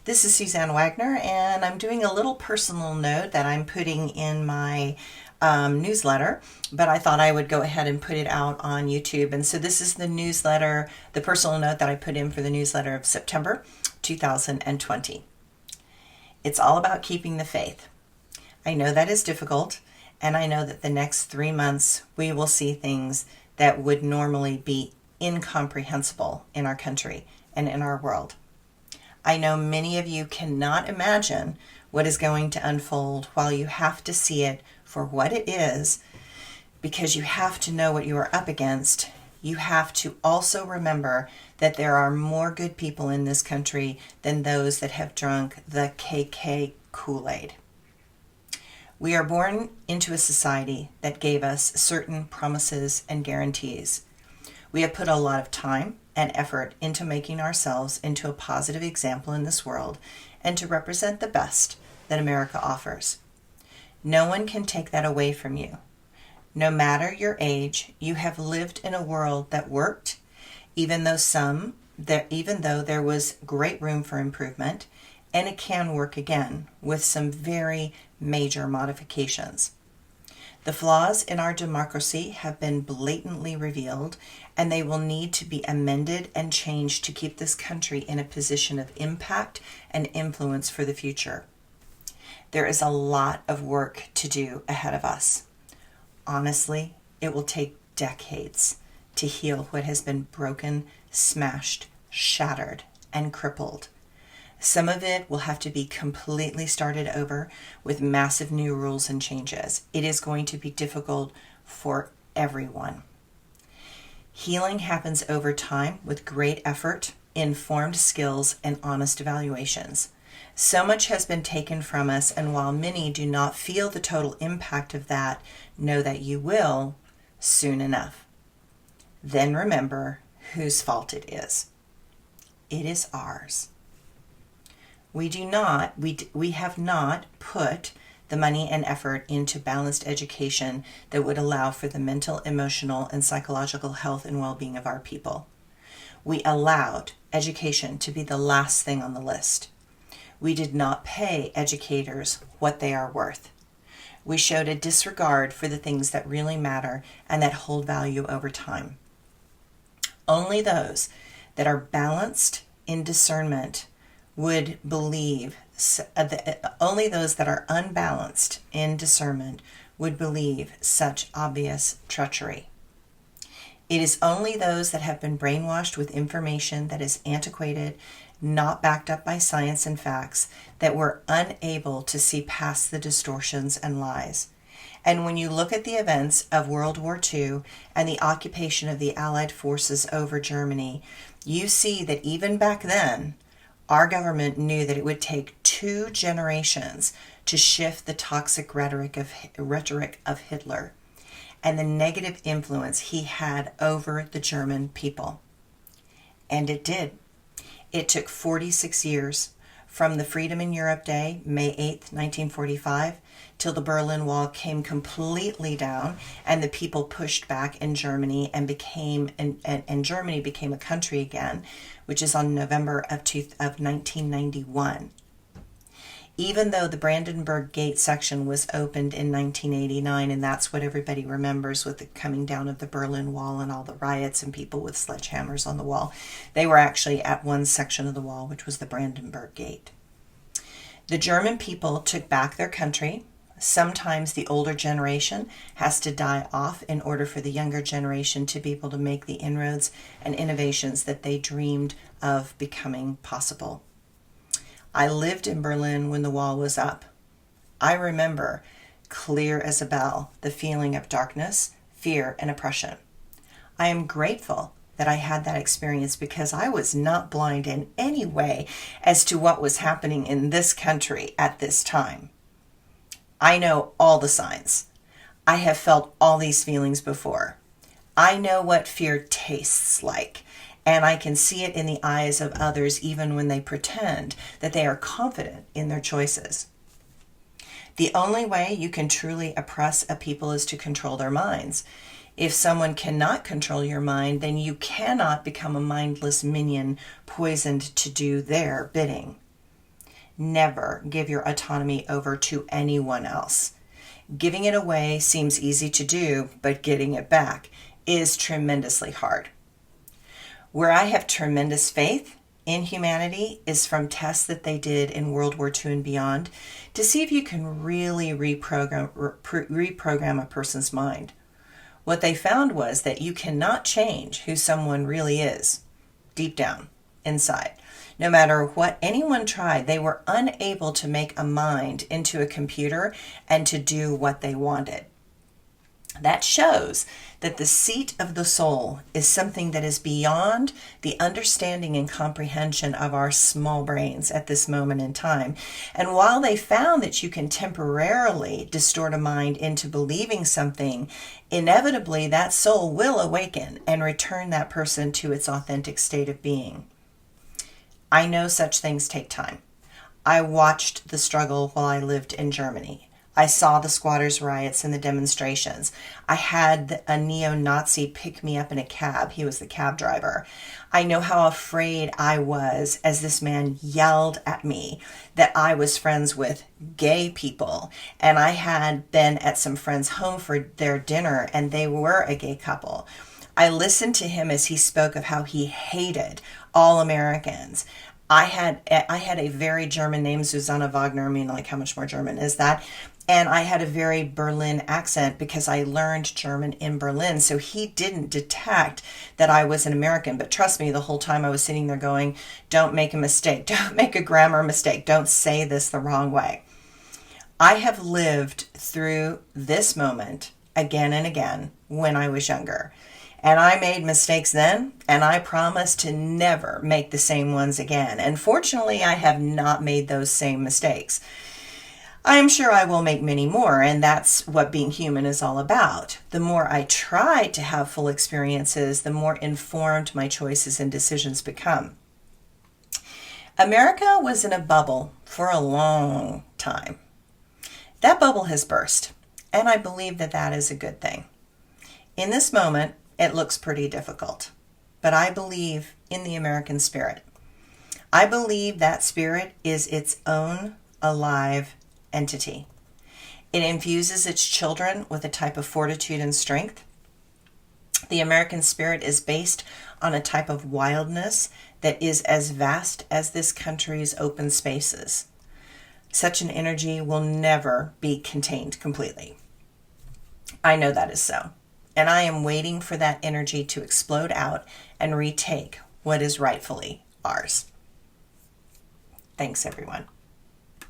This is Suzanne Wagner, and I'm doing a little personal note that I'm putting in my newsletter, but I thought I would go ahead and put it out on YouTube. And so this is the newsletter, the personal note that I put in for the newsletter of September 2020. It's all about keeping the faith. I know that is difficult, and I know that the next 3 months we will see things that would normally be incomprehensible in our country and in our world. I know many of you cannot imagine what is going to unfold while you have to see it for what it is, because you have to know what you are up against. You have to also remember that there are more good people in this country than those that have drunk the KK Kool-Aid. We are born into a society that gave us certain promises and guarantees. We have put a lot of time and effort into making ourselves into a positive example in this world and to represent the best that America offers. No one can take that away from you. No matter your age, you have lived in a world that worked, even though there was great room for improvement, and it can work again with some very major modifications. The flaws in our democracy have been blatantly revealed, and they will need to be amended and changed to keep this country in a position of impact and influence for the future. There is a lot of work to do ahead of us. Honestly, it will take decades to heal what has been broken, smashed, shattered, and crippled. Some of it will have to be completely started over with massive new rules and changes. It is going to be difficult for everyone. Healing happens over time with great effort, informed skills, and honest evaluations. So much has been taken from us, and while many do not feel the total impact of that, know that you will soon enough. Then remember whose fault it is. It is ours. We have not put the money and effort into balanced education that would allow for the mental, emotional, and psychological health and well-being of our people. We allowed education to be the last thing on the list. We did not pay educators what they are worth. We showed a disregard for the things that really matter and that hold value over time. Only those that are balanced in discernment would believe, only those that are unbalanced in discernment would believe such obvious treachery. It is only those that have been brainwashed with information that is antiquated, not backed up by science and facts, that were unable to see past the distortions and lies. And when you look at the events of World War II and the occupation of the Allied forces over Germany, you see that even back then, our government knew that it would take 2 generations to shift the toxic rhetoric of Hitler and the negative influence he had over the German people. And it did. It took 46 years from the Freedom in Europe Day, May 8th, 1945, till the Berlin Wall came completely down and the people pushed back in Germany and Germany became a country again, which is on November of 1991. Even though the Brandenburg Gate section was opened in 1989, and that's what everybody remembers with the coming down of the Berlin Wall and all the riots and people with sledgehammers on the wall, they were actually at one section of the wall, which was the Brandenburg Gate. The German people took back their country. Sometimes the older generation has to die off in order for the younger generation to be able to make the inroads and innovations that they dreamed of becoming possible. I lived in Berlin when the wall was up. I remember, clear as a bell, the feeling of darkness, fear, and oppression. I am grateful that I had that experience because I was not blind in any way as to what was happening in this country at this time. I know all the signs. I have felt all these feelings before. I know what fear tastes like, and I can see it in the eyes of others even when they pretend that they are confident in their choices. The only way you can truly oppress a people is to control their minds. If someone cannot control your mind, then you cannot become a mindless minion poisoned to do their bidding. Never give your autonomy over to anyone else. Giving it away seems easy to do, but getting it back is tremendously hard. Where I have tremendous faith in humanity is from tests that they did in World War II and beyond to see if you can really reprogram a person's mind. What they found was that you cannot change who someone really is deep down inside. No matter what anyone tried, they were unable to make a mind into a computer and to do what they wanted. That shows that the seat of the soul is something that is beyond the understanding and comprehension of our small brains at this moment in time. And while they found that you can temporarily distort a mind into believing something, inevitably that soul will awaken and return that person to its authentic state of being. I know such things take time. I watched the struggle while I lived in Germany. I saw the squatters' riots and the demonstrations. I had a neo-Nazi pick me up in a cab. He was the cab driver. I know how afraid I was as this man yelled at me that I was friends with gay people. And I had been at some friends' home for their dinner, and they were a gay couple. I listened to him as he spoke of how he hated all Americans. I had a very German name, Suzanne Wagner. I mean, like, how much more German is that? And I had a very Berlin accent because I learned German in Berlin. So he didn't detect that I was an American. But trust me, the whole time I was sitting there going, don't make a mistake. Don't make a grammar mistake. Don't say this the wrong way. I have lived through this moment again and again when I was younger. And I made mistakes then, and I promise to never make the same ones again. And fortunately, I have not made those same mistakes. I am sure I will make many more, and that's what being human is all about. The more I try to have full experiences, the more informed my choices and decisions become. America was in a bubble for a long time. That bubble has burst, and I believe that that is a good thing. In this moment, it looks pretty difficult, but I believe in the American spirit. I believe that spirit is its own alive entity. It infuses its children with a type of fortitude and strength. The American spirit is based on a type of wildness that is as vast as this country's open spaces. Such an energy will never be contained completely. I know that is so, and I am waiting for that energy to explode out and retake what is rightfully ours. Thanks, everyone.